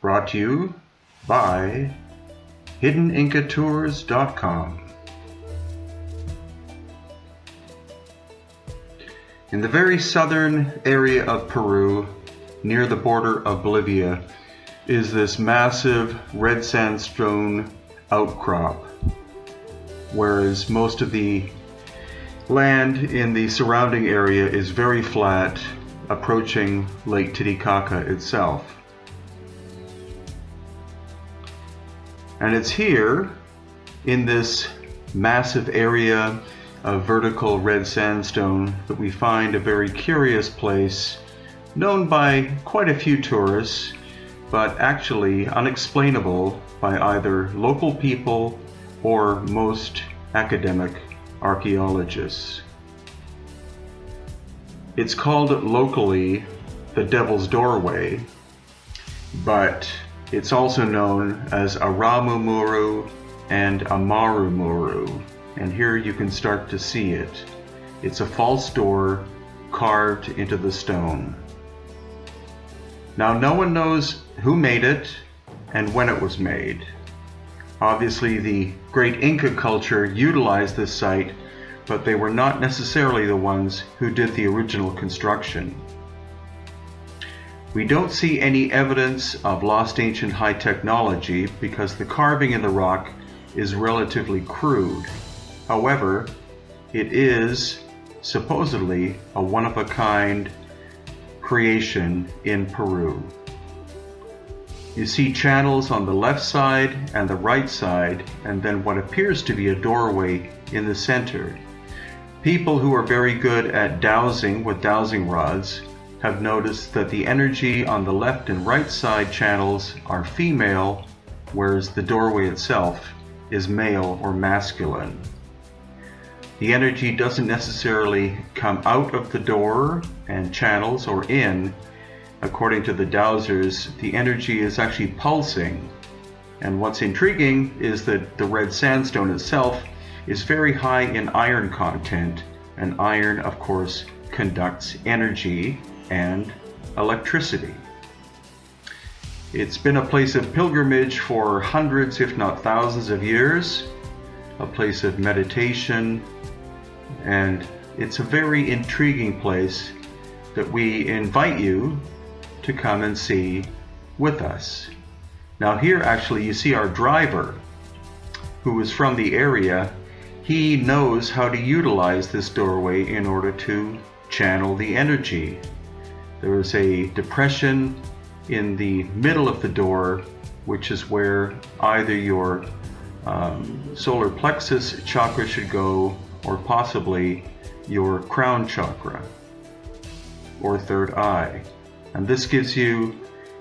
Brought to you by hiddenincatours.com. In the very southern area of Peru, near the border of Bolivia, is this massive red sandstone outcrop, whereas most of the land in the surrounding area is very flat, approaching Lake Titicaca itself. And it's here, in this massive area of vertical red sandstone, that we find a very curious place known by quite a few tourists, but actually unexplainable by either local people or most academic archaeologists. It's called locally the Devil's Doorway, but it's also known as Aramumuru and Amarumuru, and here you can start to see it. It's a false door carved into the stone. Now, no one knows who made it and when it was made. Obviously, the great Inca culture utilized this site, but they were not necessarily the ones who did the original construction. We don't see any evidence of lost ancient high technology because the carving in the rock is relatively crude. However, it is supposedly a one-of-a-kind creation in Peru. You see channels on the left side and the right side, and then what appears to be a doorway in the center. People who are very good at dowsing with dowsing rods have noticed that the energy on the left and right side channels are female, whereas the doorway itself is male or masculine. The energy doesn't necessarily come out of the door and channels or in. According to the dowsers, the energy is actually pulsing. And what's intriguing is that the red sandstone itself is very high in iron content, and iron, of course, conducts energy and electricity. It's been a place of pilgrimage for hundreds, if not thousands of years, a place of meditation, and it's a very intriguing place that we invite you to come and see with us. Now here actually you see our driver, who is from the area. He knows how to utilize this doorway in order to channel the energy. There is a depression in the middle of the door, which is where either your solar plexus chakra should go, or possibly your crown chakra or third eye. And this gives you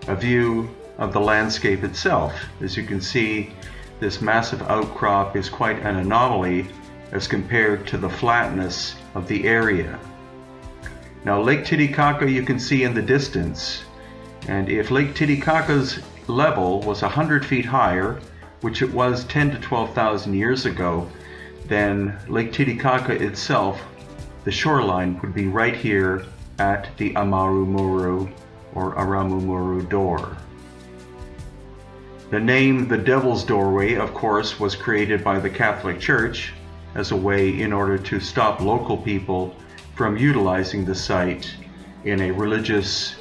a view of the landscape itself. As you can see, this massive outcrop is quite an anomaly as compared to the flatness of the area. Now, Lake Titicaca you can see in the distance, and if Lake Titicaca's level was 100 feet higher, which it was 10 to 12,000 years ago, then Lake Titicaca itself, the shoreline, would be right here at the Amarumuru or Aramumuru door. The name the Devil's Doorway, of course, was created by the Catholic Church as a way in order to stop local people from utilizing the site in a religious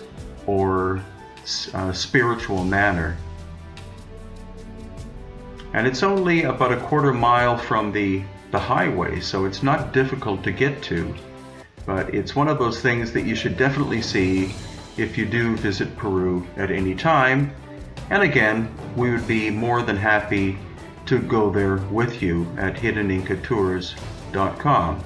or spiritual manner. And it's only about a quarter mile from the highway, so it's not difficult to get to, but it's one of those things that you should definitely see if you do visit Peru at any time. And again, we would be more than happy to go there with you at hiddenincatours.com.